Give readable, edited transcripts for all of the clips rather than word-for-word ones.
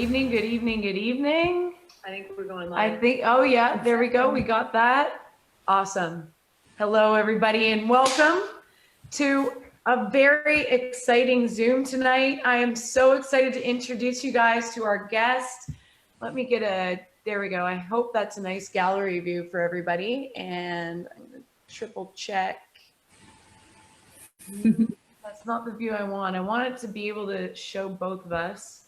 evening, good evening, good evening. I think we're going live. Oh yeah, there we go. We got that. Awesome. Hello, everybody, and welcome to a very exciting Zoom tonight. I am so excited to introduce you guys to our guest. Let me get there we go. I hope that's a nice gallery view for everybody. And I'm going to triple check. That's not the view I want. I want it to be able to show both of us.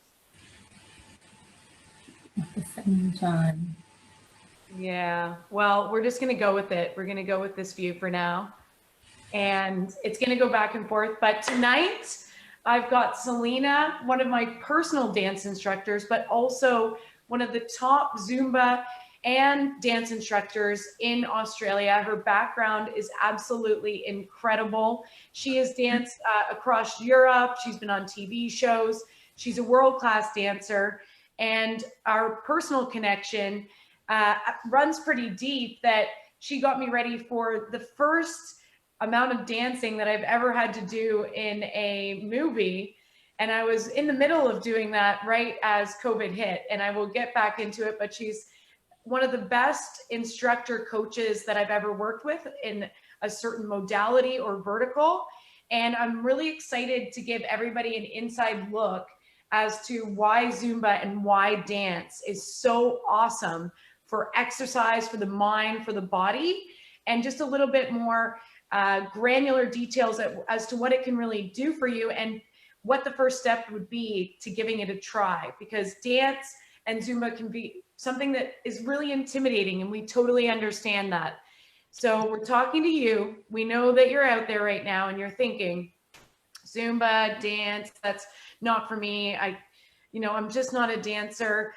At the same time. Yeah, well, we're just going to go with it. We're going to go with this view for now. And it's going to go back and forth. But tonight, I've got Selena, one of my personal dance instructors, but also one of the top Zumba and dance instructors in Australia. Her background is absolutely incredible. She has danced across Europe. She's been on TV shows. She's a world-class dancer. And our personal connection runs pretty deep that she got me ready for the first amount of dancing that I've ever had to do in a movie. And I was in the middle of doing that right as COVID hit, and I will get back into it, but she's one of the best instructor coaches that I've ever worked with in a certain modality or vertical. And I'm really excited to give everybody an inside look as to why Zumba and why dance is so awesome for exercise, for the mind, for the body, and just a little bit more granular details as to what it can really do for you and what the first step would be to giving it a try, because dance and Zumba can be something that is really intimidating, and we totally understand that. So we're talking to you. We know that you're out there right now and you're thinking, Zumba, dance, that's not for me. I'm just not a dancer.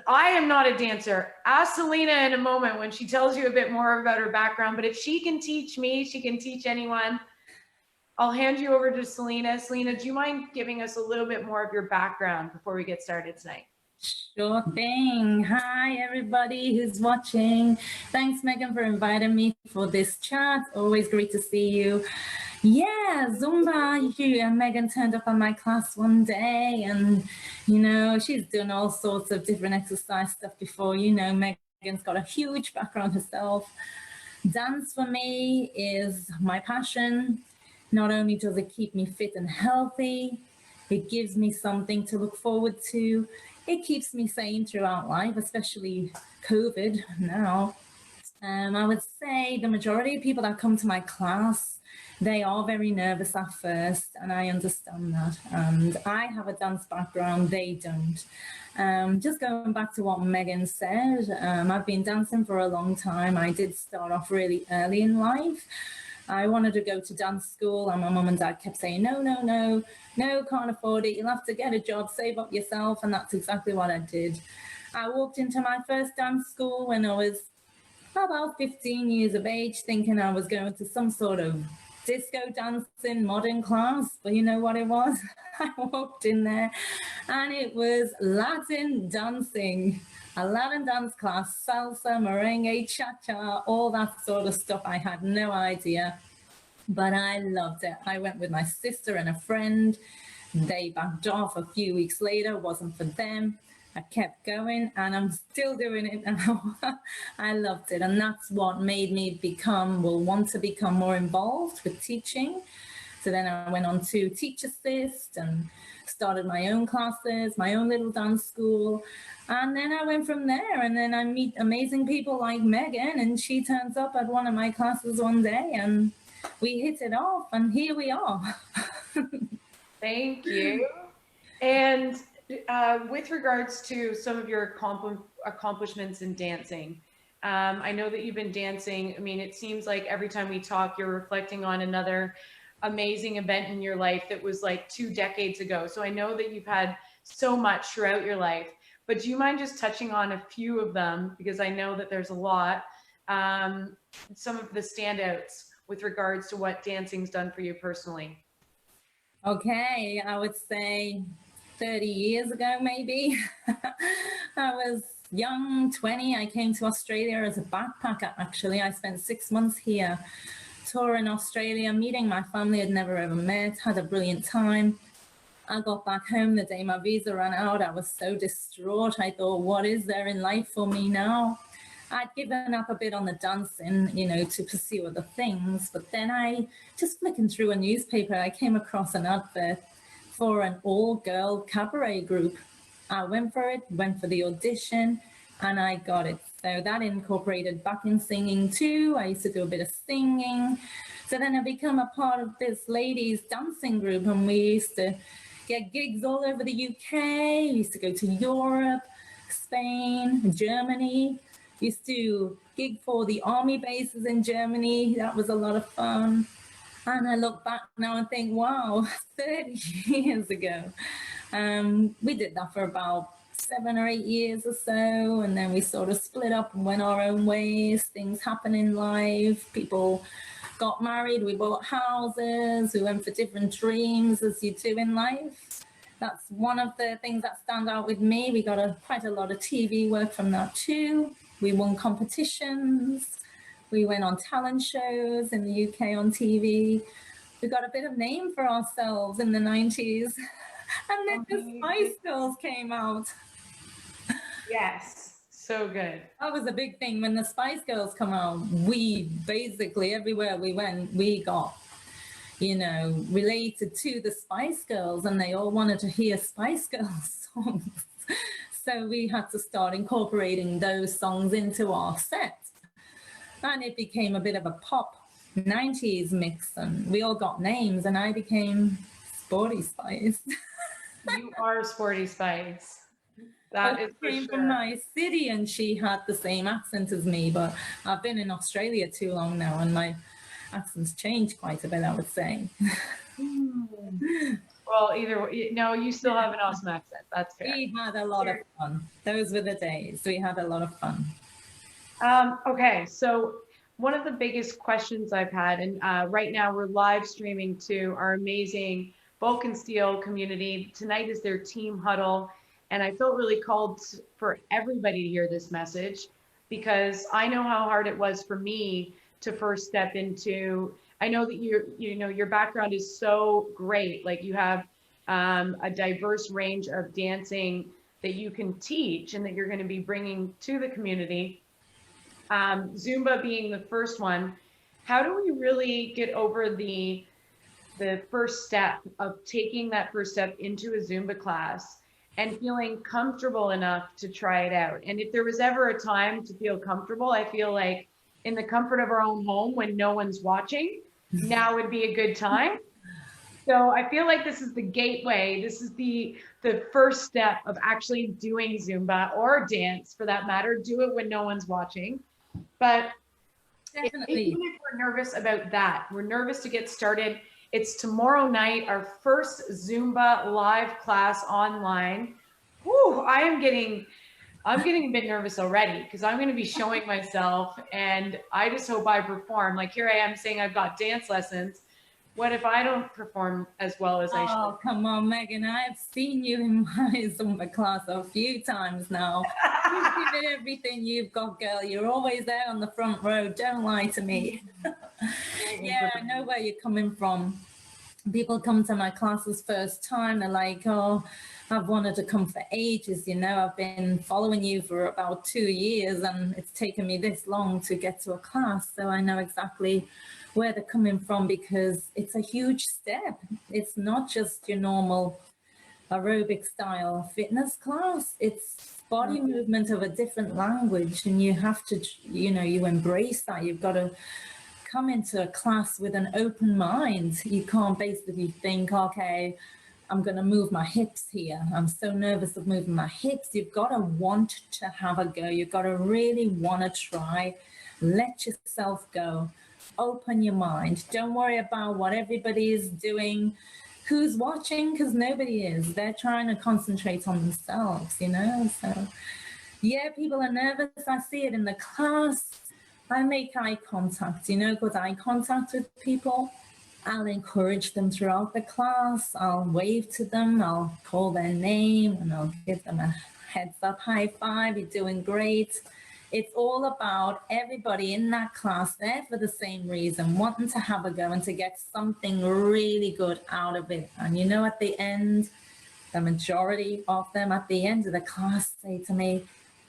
I am not a dancer. Ask Selena in a moment when she tells you a bit more about her background, but if she can teach me, she can teach anyone. I'll hand you over to Selena. Selena, do you mind giving us a little bit more of your background before we get started tonight? Sure thing. Hi, everybody who's watching. Thanks, Megan, for inviting me for this chat. Always great to see you. Yeah, Zumba, Megan turned up on my class one day, and, she's done all sorts of different exercise stuff before. Megan's got a huge background herself. Dance for me is my passion. Not only does it keep me fit and healthy, it gives me something to look forward to. It keeps me sane throughout life, especially COVID now. I would say the majority of people that come to my class, they are very nervous at first, and I understand that. And I have a dance background, they don't. Just going back to what Megan said, I've been dancing for a long time. I did start off really early in life. I wanted to go to dance school, and my mum and dad kept saying, no, can't afford it. You'll have to get a job, save up yourself. And that's exactly what I did. I walked into my first dance school when I was about 15 years of age, thinking I was going to some sort of disco dancing modern class, but you know what it was? I walked in there and it was Latin dancing, a Latin dance class, salsa, merengue, cha-cha, all that sort of stuff. I had no idea, but I loved it. I went with my sister and a friend. They backed off a few weeks later, wasn't for them. I kept going, and I'm still doing it now. I loved it, and that's what made me want to become more involved with teaching. So then I went on to Teach Assist and started my own classes, my own little dance school. And then I went from there, and then I meet amazing people like Megan, and she turns up at one of my classes one day, and we hit it off, and here we are. Thank you. And with regards to some of your accomplishments in dancing, I know that you've been dancing. I mean, it seems like every time we talk, you're reflecting on another amazing event in your life that was like 2 decades ago. So I know that you've had so much throughout your life, but do you mind just touching on a few of them? Because I know that there's a lot, some of the standouts with regards to what dancing's done for you personally. Okay, I would say 30 years ago, maybe. I was young, 20. I came to Australia as a backpacker, actually. I spent 6 months here, touring Australia, meeting my family I'd never ever met, had a brilliant time. I got back home the day my visa ran out. I was so distraught. I thought, what is there in life for me now? I'd given up a bit on the dancing, you know, to pursue other things. But then I, just flicking through a newspaper, I came across an advert for an all-girl cabaret group. I went for it, went for the audition, and I got it. So that incorporated backing singing too. I used to do a bit of singing. So then I became a part of this ladies dancing group, and we used to get gigs all over the UK. We used to go to Europe, Spain, Germany. Used to gig for the army bases in Germany. That was a lot of fun. And I look back now and think, wow, 30 years ago. We did that for about 7 or 8 years or so. And then we sort of split up and went our own ways. Things happen in life. People got married. We bought houses. We went for different dreams, as you do in life. That's one of the things that stand out with me. We got quite a lot of TV work from that too. We won competitions. We went on talent shows in the UK on TV. We got a bit of name for ourselves in the 90s. And then the Spice Girls came out. Yes, so good. That was a big thing. When the Spice Girls come out, we basically, everywhere we went, we got, you know, related to the Spice Girls, and they all wanted to hear Spice Girls songs. So we had to start incorporating those songs into our set. And it became a bit of a pop 90s mix, and we all got names, and I became Sporty Spice. You are Sporty Spice. That is for came sure. from my city, and she had the same accent as me, but I've been in Australia too long now, and my accent's changed quite a bit, I would say. Well, either way, no, you still have an awesome accent. That's fair. We had a lot of fun. Those were the days. We had a lot of fun. Okay, so one of the biggest questions I've had, and right now we're live streaming to our amazing Vulcan Steel community. Tonight is their team huddle, and I felt really called for everybody to hear this message, because I know how hard it was for me to first step into. I know that your background is so great. Like, you have a diverse range of dancing that you can teach and that you're going to be bringing to the community. Zumba being the first one. How do we really get over the first step of taking that first step into a Zumba class and feeling comfortable enough to try it out? And if there was ever a time to feel comfortable, I feel like in the comfort of our own home when no one's watching, now would be a good time. So I feel like this is the gateway. This is the first step of actually doing Zumba, or dance for that matter. Do it when no one's watching. But Definitely. even if we're nervous about that, we're nervous to get started. It's tomorrow night, our first Zumba live class online. Whew, I'm getting a bit nervous already, because I'm going to be showing myself, and I just hope I perform. Like, here I am saying I've got dance lessons. What if I don't perform as well as I should? Oh, come on, Megan. I've seen you in my Zumba class a few times now. You've given everything you've got, girl. You're always there on the front row. Don't lie to me. Yeah, I know where you're coming from. People come to my classes first time. They're like, oh, I've wanted to come for ages. You know, I've been following you for about 2 years, and it's taken me this long to get to a class. So I know exactly where they're coming from, because it's a huge step. It's not just your normal aerobic style fitness class. It's body movement of a different language, and you have to, you know, you embrace that. You've got to come into a class with an open mind. You can't basically think, okay, I'm going to move my hips here. I'm so nervous of moving my hips. You've got to want to have a go. You've got to really want to try. Let yourself go. Open your mind. Don't worry about what everybody is doing, who's watching, because nobody is. They're trying to concentrate on themselves, you know? So, yeah, people are nervous. I see it in the class. I make eye contact, you know, good eye contact with people. I'll encourage them throughout the class. I'll wave to them. I'll call their name, and I'll give them a heads up high five. You're doing great. It's all about everybody in that class there for the same reason, wanting to have a go and to get something really good out of it. And you know, at the end, the majority of them at the end of the class say to me,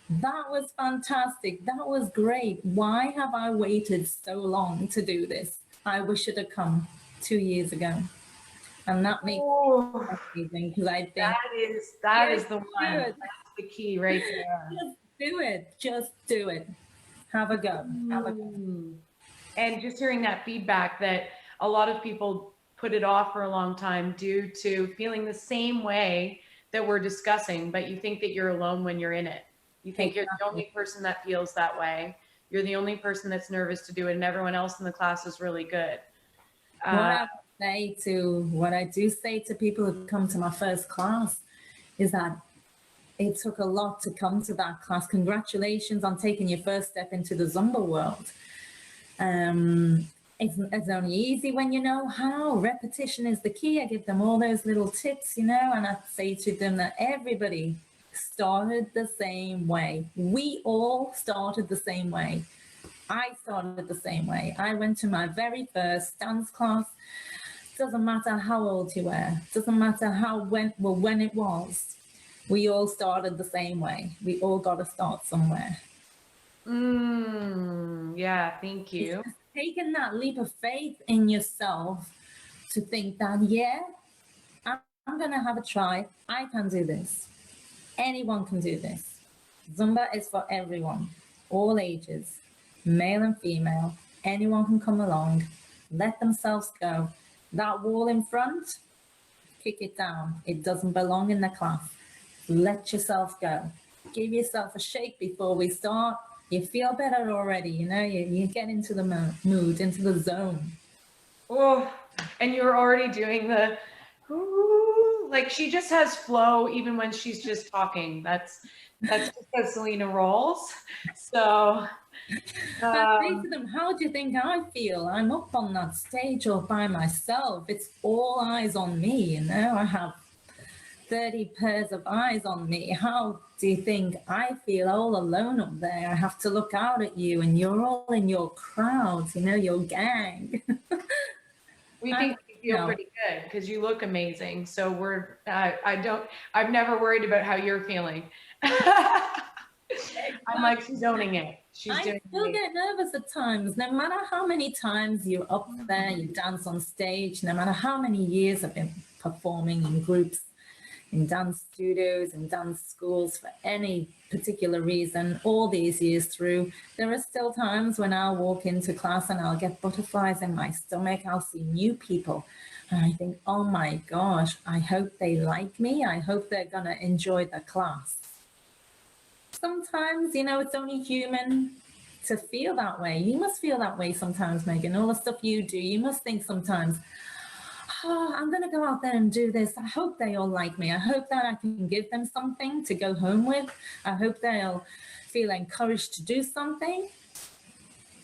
that was fantastic. That was great. Why have I waited so long to do this? I wish it had come 2 years ago. And that makes Oh, me amazing because I think, that is just the do one. it. That's the key right there. Just do it. Just do it. Have a go. Have a go. And just hearing that feedback that a lot of people put it off for a long time due to feeling the same way that we're discussing, but you think that you're alone when you're in it. You think you're the only person that feels that way. You're the only person that's nervous to do it, and everyone else in the class is really good. What I do say to people who come to my first class is that it took a lot to come to that class. Congratulations on taking your first step into the Zumba world. It's only easy when you know how. Repetition is the key. I give them all those little tips, and I say to them that everybody started the same way. We all started the same way. I started the same way. I went to my very first dance class. Doesn't matter how old you were. Doesn't matter when it was. We all started the same way. We all got to start somewhere. Yeah, thank you. It's taking that leap of faith in yourself to think that, yeah, I'm going to have a try. I can do this. Anyone can do this. Zumba is for everyone, all ages, male and female. Anyone can come along, let themselves go. That wall in front, kick it down. It doesn't belong in the class. Let yourself go. Give yourself a shake before we start. You feel better already, you get into the mood, into the zone. Oh, and you're already doing the, ooh, like she just has flow even when she's just talking. That's just how Selena rolls. So I say to them, how do you think I feel? I'm up on that stage all by myself. It's all eyes on me, I have 30 pairs of eyes on me. How do you think I feel all alone up there? I have to look out at you and you're all in your crowd, your gang. we think you feel pretty good because you look amazing. So I've never worried about how you're feeling. I'm like, she's owning it. I still get nervous at times, no matter how many times you're up there, you dance on stage, no matter how many years I've been performing in groups, in dance studios, in dance schools, for any particular reason, all these years through, there are still times when I'll walk into class and I'll get butterflies in my stomach. I'll see new people and I think, oh my gosh, I hope they like me. I hope they're going to enjoy the class. Sometimes, it's only human to feel that way. You must feel that way sometimes, Megan. All the stuff you do, you must think sometimes, oh, I'm going to go out there and do this. I hope they all like me. I hope that I can give them something to go home with. I hope they'll feel encouraged to do something.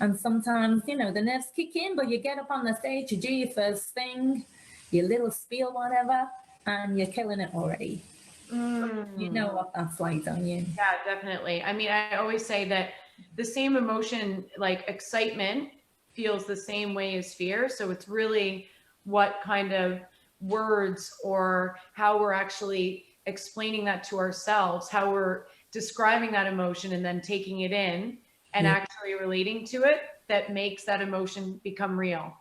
And sometimes, the nerves kick in, but you get up on the stage, you do your first thing, your little spiel, whatever, and you're killing it already. You know what that's like, don't you? Yeah, definitely. I mean, I always say that the same emotion, like excitement, feels the same way as fear. So it's really what kind of words or how we're actually explaining that to ourselves, how we're describing that emotion and then taking it in and actually relating to it that makes that emotion become real.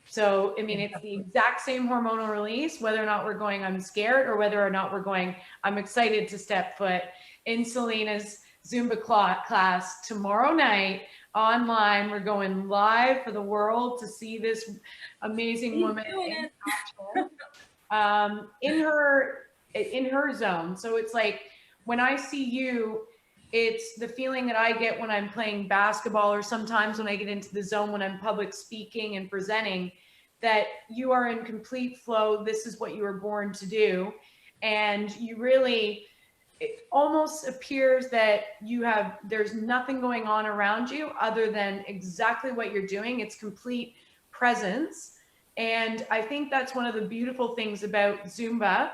So, I mean, it's the exact same hormonal release, whether or not we're going, I'm scared, or whether or not we're going, I'm excited to step foot in Selena's Zumba class tomorrow night online. We're going live for the world to see this amazing woman in action, in her zone. So it's like when I see you, it's the feeling that I get when I'm playing basketball, or sometimes when I get into the zone when I'm public speaking and presenting, that you are in complete flow. This is what you were born to do. And you really, it almost appears that there's nothing going on around you other than exactly what you're doing. It's complete presence. And I think that's one of the beautiful things about Zumba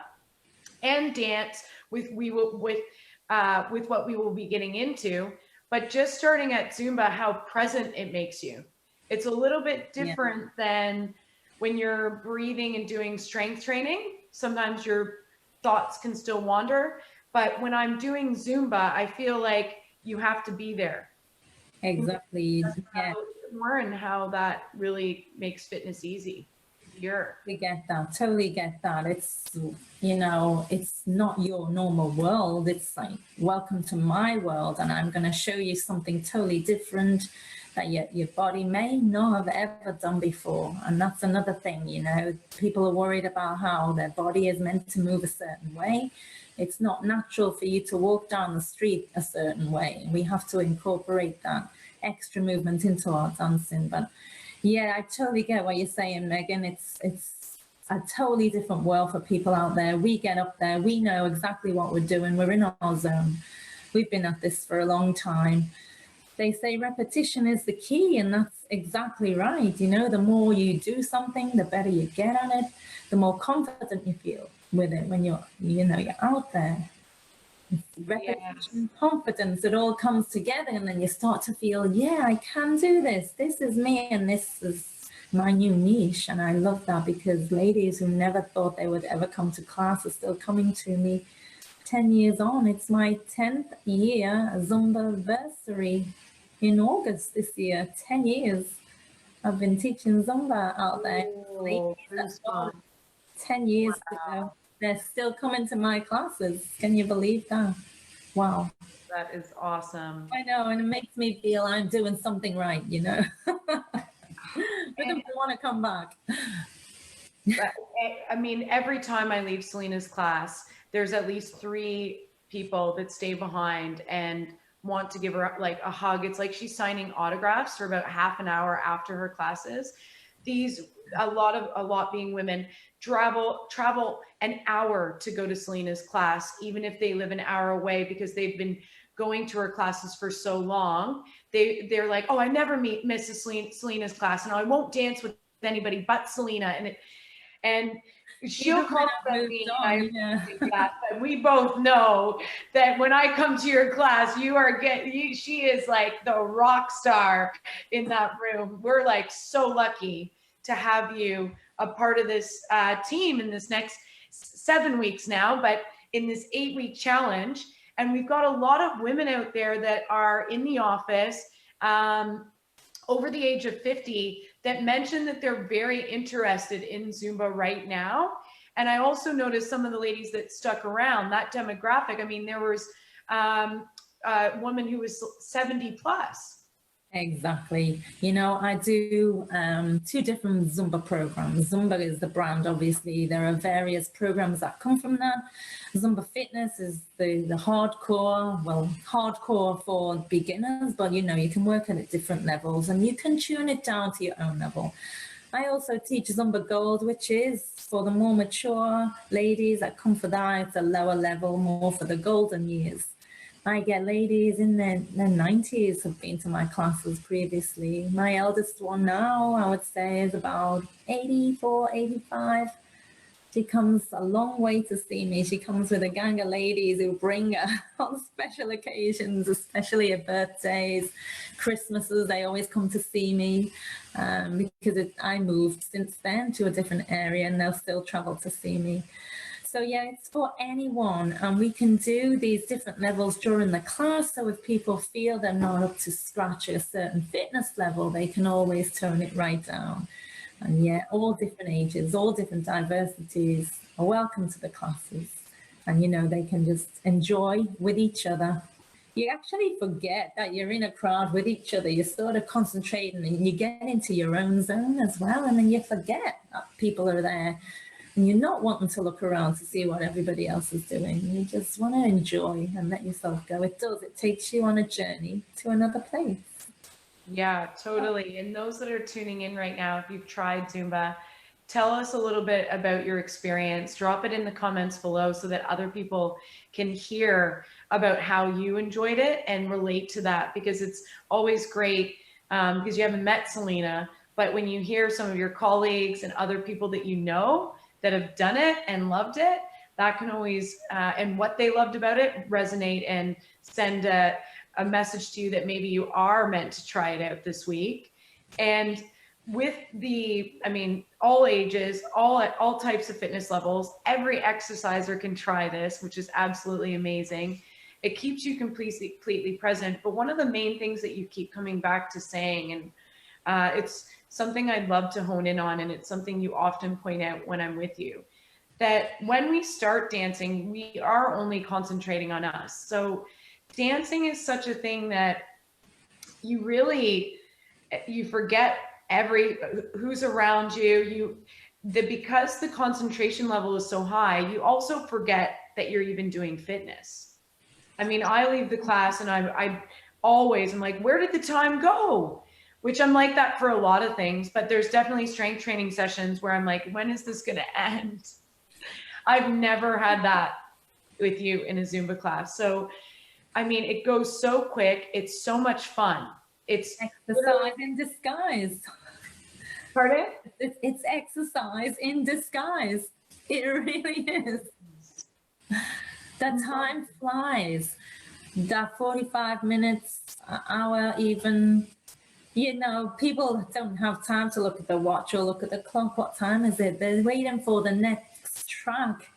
and dance with what we will be getting into. but just starting at Zumba, how present it makes you. It's a little bit different than when you're breathing and doing strength training. Sometimes your thoughts can still wander, but when I'm doing Zumba, I feel like you have to be there. Exactly. Yeah. More and how that really makes fitness easy. We get that, totally get that. It's, you know, it's not your normal world. It's like, welcome to my world, and I'm going to show you something totally different that your body may not have ever done before. And that's another thing, you know, people are worried about how their body is meant to move a certain way. It's not natural for you to walk down the street a certain way. We have to incorporate that extra movement into our dancing. But yeah, I totally get what you're saying, Megan. It's a totally different world for people out there. We get up there, we know exactly what we're doing. We're in our zone. We've been at this for a long time. They say repetition is the key, and that's exactly right. You know, the more you do something, the better you get at it, the more confident you feel with it when you're out there. Repetition, confidence, it all comes together, and then you start to feel, yeah, I can do this. This is me, and this is my new niche. And I love that, because ladies who never thought they would ever come to class are still coming to me 10 years on. It's my 10th year Zumba-versary in August this year. 10 years I've been teaching Zumba out there. Oh, 10 years ago. They're still coming to my classes. Can you believe that? Wow. That is awesome. I know, and it makes me feel I'm doing something right, you know. But then I want to come back. I mean, every time I leave Selena's class, there's at least 3 people that stay behind and want to give her like a hug. It's like she's signing autographs for about half an hour after her classes. A lot being women, travel an hour to go to Selena's class, even if they live an hour away, because they've been going to her classes for so long. They're like, oh, I never miss Selena's class, and I won't dance with anybody but Selena. And she'll compliment me. But we both know that when I come to your class, she is like the rock star in that room. We're like so lucky to have you a part of this team in this next 7 weeks now, but in this 8-week challenge. And we've got a lot of women out there that are in the office over the age of 50 that mention that they're very interested in Zumba right now. And I also noticed some of the ladies that stuck around, that demographic. I mean, there was a woman who was 70 plus. Exactly. You know, I do 2 different Zumba programs. Zumba is the brand, obviously. There are various programs that come from that. Zumba Fitness is the hardcore for beginners, but you know, you can work at different levels and you can tune it down to your own level. I also teach Zumba Gold, which is for the more mature ladies that come for that. It's a lower level, more for the golden years. I get ladies in their 90s have been to my classes previously. My eldest one now, I would say, is about 84, 85. She comes a long way to see me. She comes with a gang of ladies who bring her on special occasions, especially at birthdays, Christmases. They always come to see me because I moved since then to a different area, and they'll still travel to see me. So yeah, it's for anyone, and we can do these different levels during the class. So if people feel they're not up to scratch at a certain fitness level, they can always tone it right down. And yeah, all different ages, all different diversities are welcome to the classes. And you know, they can just enjoy with each other. You actually forget that you're in a crowd with each other. You're sort of concentrating and you get into your own zone as well. And then you forget that people are there. And you're not wanting to look around to see what everybody else is doing. You just want to enjoy and let yourself go. It does. It takes you on a journey to another place. Yeah, totally. And those that are tuning in right now, if you've tried Zumba, tell us a little bit about your experience. Drop it in the comments below so that other people can hear about how you enjoyed it and relate to that, because it's always great because you haven't met Selena, but when you hear some of your colleagues and other people that you know that have done it and loved it, that can always, and what they loved about it, resonate and send a message to you that maybe you are meant to try it out this week. And with all ages, all types of fitness levels, every exerciser can try this, which is absolutely amazing. It keeps you completely present. But one of the main things that you keep coming back to saying, and it's something I'd love to hone in on, and it's something you often point out when I'm with you, that when we start dancing, we are only concentrating on us. So dancing is such a thing that you forget who's around you. Because the concentration level is so high, you also forget that you're even doing fitness. I mean, I leave the class and I'm like, where did the time go? Which I'm like that for a lot of things, but there's definitely strength training sessions where I'm like, when is this going to end? I've never had that with you in a Zumba class. So, I mean, it goes so quick. It's so much fun. It's exercise in disguise. Pardon? It's exercise in disguise. It really is. The time flies. That 45 minutes, an hour even, people don't have time to look at the watch or look at the clock. What time is it? They're waiting for the next track.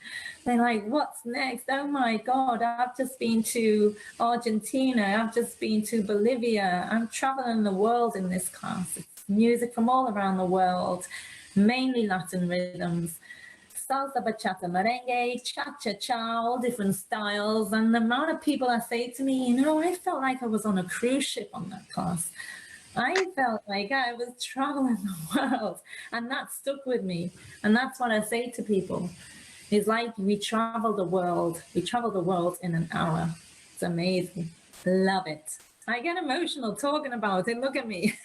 They're like, what's next? Oh my God, I've just been to Argentina. I've just been to Bolivia. I'm traveling the world in this class. It's music from all around the world, mainly Latin rhythms. Salsa, bachata, merengue, cha-cha-cha, all different styles. And the amount of people that say to me, I felt like I was on a cruise ship on that class. I felt like I was traveling the world, and that stuck with me. And that's what I say to people. It's like we travel the world. We travel the world in an hour. It's amazing. Love it. I get emotional talking about it. Look at me.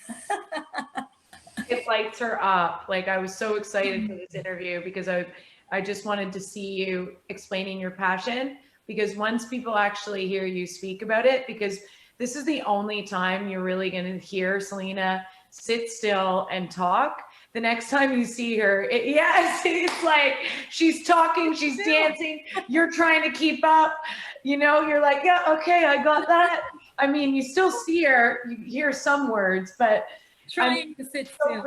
It lights her up. Like, I was so excited for this interview because I just wanted to see you explaining your passion, because once people actually hear you speak about it, because this is the only time you're really going to hear Selena sit still and talk. The next time you see her, it's like she's talking, she's dancing, you're trying to keep up, you're like, yeah, okay, I got that. I mean, you still see her, you hear some words, but trying to sit still,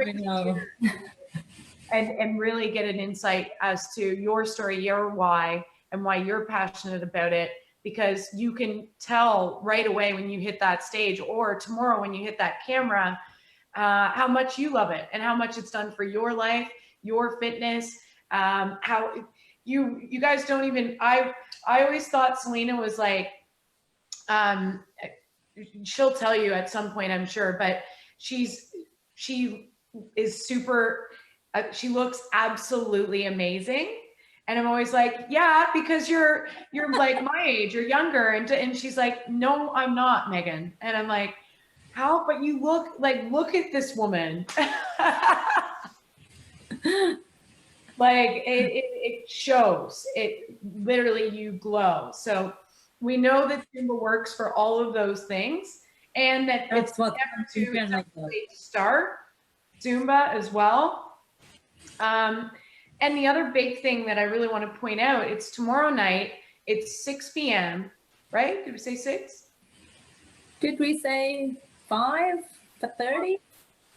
and really get an insight as to your story, your why, and why you're passionate about it, because you can tell right away when you hit that stage, or tomorrow when you hit that camera, how much you love it and how much it's done for your life, your fitness, how you guys don't even, I always thought Selena was like, she'll tell you at some point, I'm sure, but she is super, she looks absolutely amazing. And I'm always like, yeah, because you're like my age, you're younger. And she's like, no, I'm not, Megan. And I'm like, how? But you look at this woman. Like it shows, it literally, you glow. So we know that Zumba works for all of those things, and that it's never too late to start Zumba as well. And the other big thing that I really want to point out, it's tomorrow night, it's 6 p.m., right? Did we say 6? Did we say 5:30?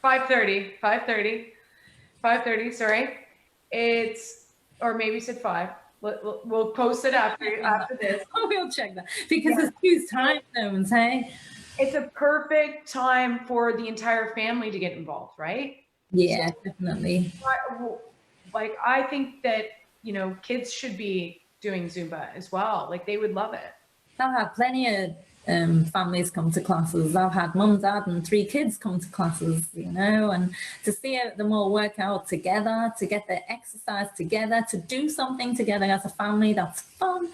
5:30, sorry. Or maybe you said 5. We'll post it after this. Oh, we'll check that, because it's 2 time zones, hey? It's a perfect time for the entire family to get involved, right? Yeah, definitely. Like, I think that, kids should be doing Zumba as well. Like, they would love it. I've had plenty of families come to classes. I've had mum, dad, and 3 kids come to classes, and to see them all work out together, to get their exercise together, to do something together as a family, that's fun.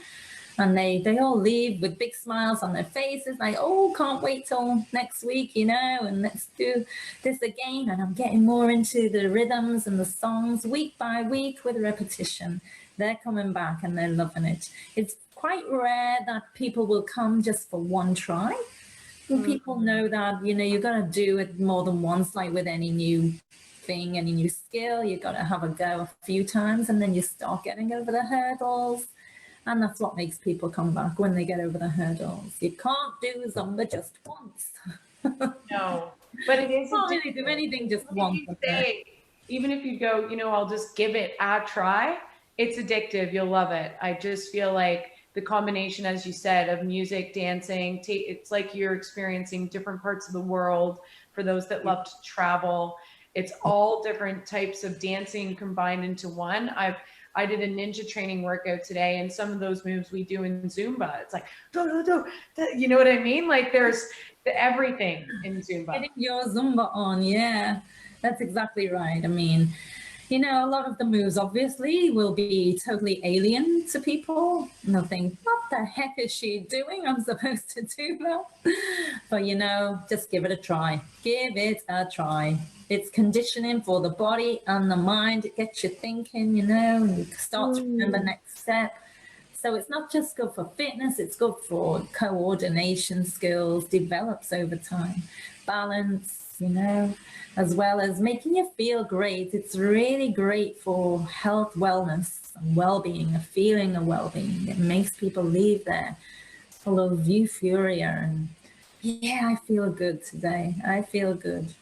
And they all leave with big smiles on their faces, like, oh, can't wait till next week, and let's do this again. And I'm getting more into the rhythms and the songs week by week with repetition. They're coming back and they're loving it. It's quite rare that people will come just for one try. And people know that, you got to do it more than once, like with any new thing, any new skill. You got to have a go a few times, and then you start getting over the hurdles. And that's what makes people come back when they get over the hurdles. You can't do Zumba just once. No, but it is Can't really do addictive. anything just If once. you say, even if you go, I'll just give it a try, it's addictive. You'll love it. I just feel like the combination, as you said, of music, dancing, it's like you're experiencing different parts of the world for those that love to travel. It's all different types of dancing combined into one. I did a ninja training workout today, and some of those moves we do in Zumba. It's like, do, do, do, you know what I mean? Like there's everything in Zumba. Getting your Zumba on, yeah, that's exactly right. I mean, a lot of the moves obviously will be totally alien to people. And they'll think, what the heck is she doing? I'm supposed to do that. But, just give it a try. Give it a try. It's conditioning for the body and the mind. It gets you thinking, and you start to remember next step. So it's not just good for fitness, it's good for coordination skills, develops over time, balance, as well as making you feel great. It's really great for health, wellness, and well-being, a feeling of well-being. It makes people leave there full of euphoria and, yeah, I feel good today. I feel good.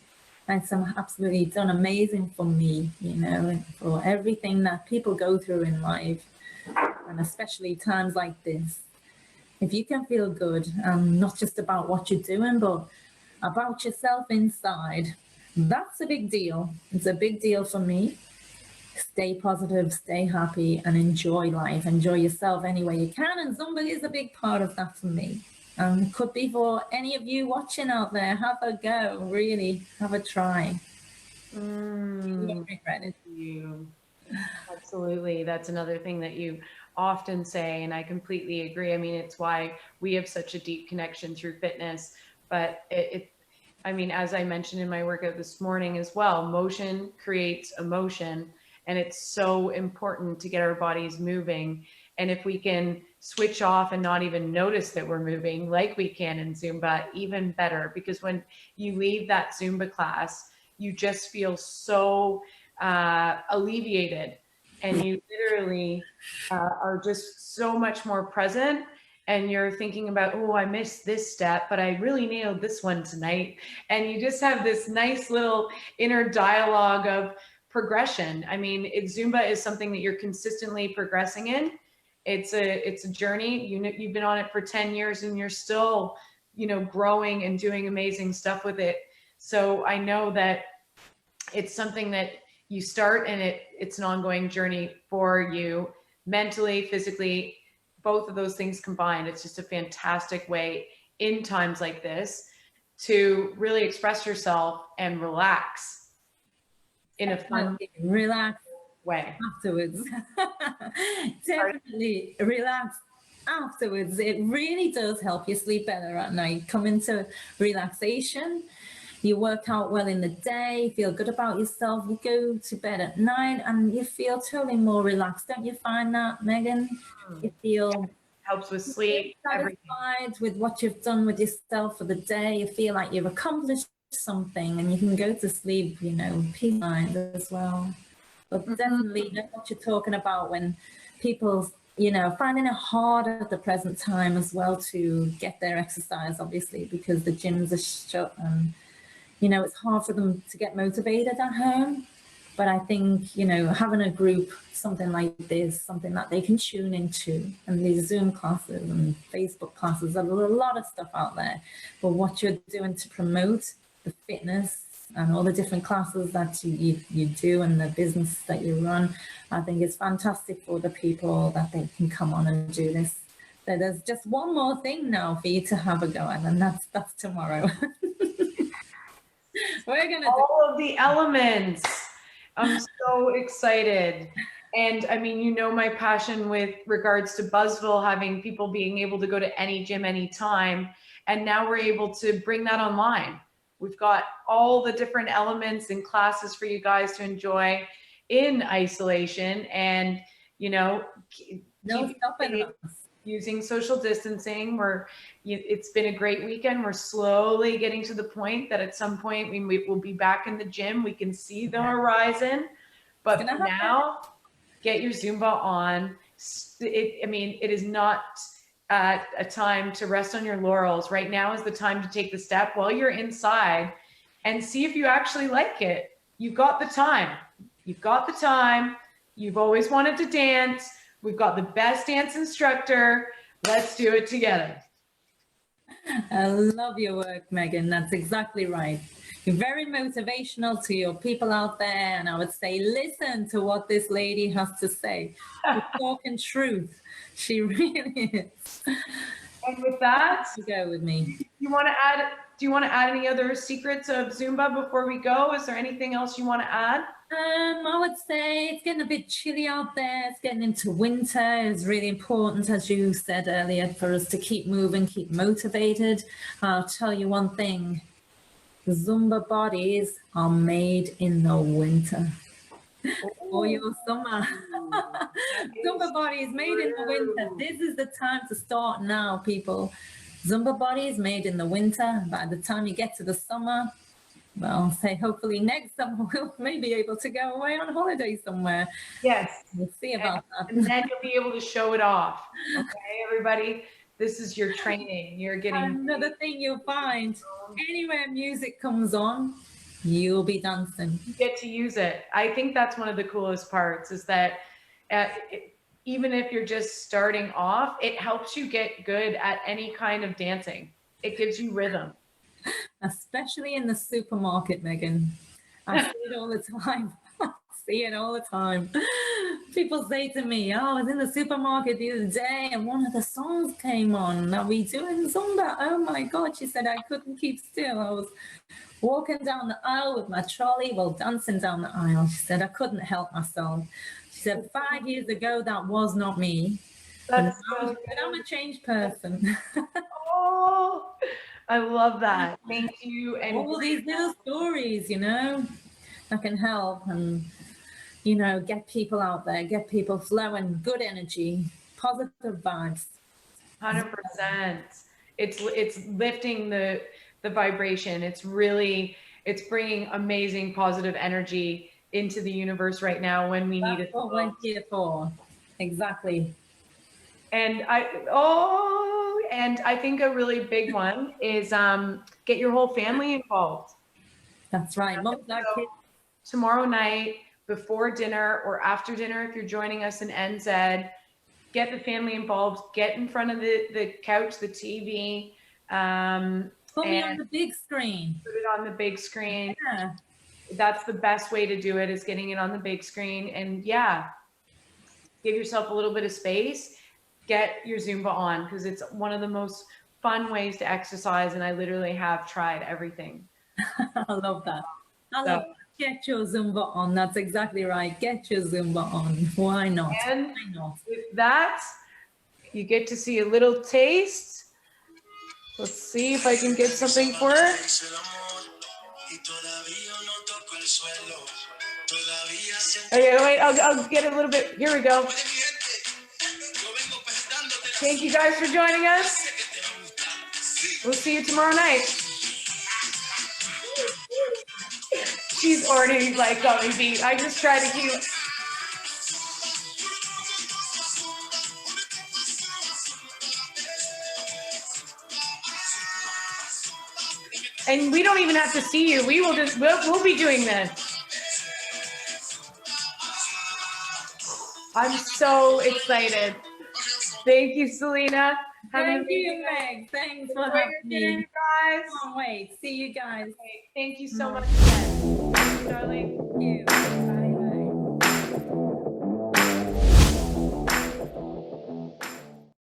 And some absolutely done amazing for me, and for everything that people go through in life. And especially times like this, if you can feel good, not just about what you're doing, but about yourself inside, that's a big deal. It's a big deal for me. Stay positive, stay happy, and enjoy life. Enjoy yourself any way you can. And Zumba is a big part of that for me. It could be for any of you watching out there. Have a go, really. Have a try. You won't regret it. Absolutely. That's another thing that you often say, and I completely agree. I mean, it's why we have such a deep connection through fitness. But as I mentioned in my workout this morning as well, motion creates emotion, and it's so important to get our bodies moving. And if we can switch off and not even notice that we're moving like we can in Zumba, even better, because when you leave that Zumba class, you just feel so alleviated, and you literally are just so much more present, and you're thinking about, oh, I missed this step, but I really nailed this one tonight. And you just have this nice little inner dialogue of progression. I mean, Zumba is something that you're consistently progressing in. It's a journey. You've been on it for 10 years and you're still, growing and doing amazing stuff with it. So I know that it's something that you start, and it's an ongoing journey for you mentally, physically, both of those things combined. It's just a fantastic way in times like this to really express yourself and relax in a fun relax way afterwards. Definitely relax afterwards. It really does help you sleep better at night. Come into relaxation. You work out well in the day, feel good about yourself. You go to bed at night and you feel totally more relaxed. Don't you find that, Megan? You feel helps with sleep, satisfied with what you've done with yourself for the day. You feel like you've accomplished something, and you can go to sleep, peace of mind as well. But definitely know what you're talking about when people, finding it hard at the present time as well to get their exercise, obviously, because the gyms are shut and it's hard for them to get motivated at home. But I think, having a group, something like this, something that they can tune into, and these Zoom classes and Facebook classes, there's a lot of stuff out there. But what you're doing to promote the fitness and all the different classes that you do and the business that you run, I think it's fantastic for the people that they can come on and do this. So there's just one more thing now for you to have a go at, and that's tomorrow. We're gonna all of the elements. I'm so excited. And I mean, my passion with regards to Buzzville, having people being able to go to any gym anytime. And now we're able to bring that online. We've got all the different elements and classes for you guys to enjoy in isolation, and, no stopping us. Using social distancing. It's been a great weekend. We're slowly getting to the point that at some point we will be back in the gym. We can see the horizon, but for now, get your Zumba on, it is not a time to rest on your laurels. Right now is the time to take the step while you're inside and see if you actually like it. You've got the time. You've got the time. You've always wanted to dance. We've got the best dance instructor. Let's do it together. I love your work, Megan. That's exactly right. You're very motivational to your people out there. And I would say, listen to what this lady has to say. She's talking truth. She really is. And with that, You go with me. do you want to add any other secrets of Zumba before we go? Is there anything else you want to add? I would say it's getting a bit chilly out there. It's getting into winter. It's really important, as you said earlier, for us to keep moving, keep motivated. I'll tell you one thing. Zumba bodies are made in the winter. For your summer. Zumba body is made in the winter. This is the time to start now, people. Zumba body is made in the winter. By the time you get to the summer, well, say hopefully next summer we'll maybe be able to go away on holiday somewhere. Yes. We'll see about that. And then you'll be able to show it off. Okay, everybody? This is your training. You're getting Another thing you'll find, anywhere music comes on, you'll be dancing. You get to use it. I think that's one of the coolest parts is that even if you're just starting off, it helps you get good at any kind of dancing. It gives you rhythm. Especially in the supermarket, Megan. I see it all the time. I see it all the time. People say to me, oh, I was in the supermarket the other day and one of the songs came on. Are we doing Zumba? Oh my God. She said, I couldn't keep still. I was walking down the aisle with my trolley while dancing down the aisle. She said, I couldn't help myself. She said, 5 years ago, that was not me. But I'm a changed person. Oh, I love that. Thank you. And all these little stories, that can help and, get people out there, get people flowing, good energy, positive vibes. 100%. It's lifting the vibration. It's bringing amazing positive energy into the universe right now when we need it. That's what we're here for. Exactly. And I think a really big one is get your whole family involved. That's right. Tomorrow night, before dinner or after dinner, if you're joining us in NZ, get the family involved. Get in front of the couch, the TV. Put me on the big screen. Put it on the big screen. Yeah. That's the best way to do it, is getting it on the big screen. And yeah, give yourself a little bit of space. Get your Zumba on, because it's one of the most fun ways to exercise. And I literally have tried everything. I love that. Get your Zumba on. That's exactly right. Get your Zumba on. Why not? And why not? With that, you get to see a little taste. Let's see if I can get something for her. Okay, wait, I'll get a little bit. Here we go. Thank you guys for joining us. We'll see you tomorrow night. She's already got me beat. I just try to keep. And we don't even have to see you. We'll be doing this. I'm so excited. Thank you, Selena. Thank you, Meg. Thanks for having me. Guys. Can't wait. See you guys. Thank you so much again. Thank you, darling. Thank you.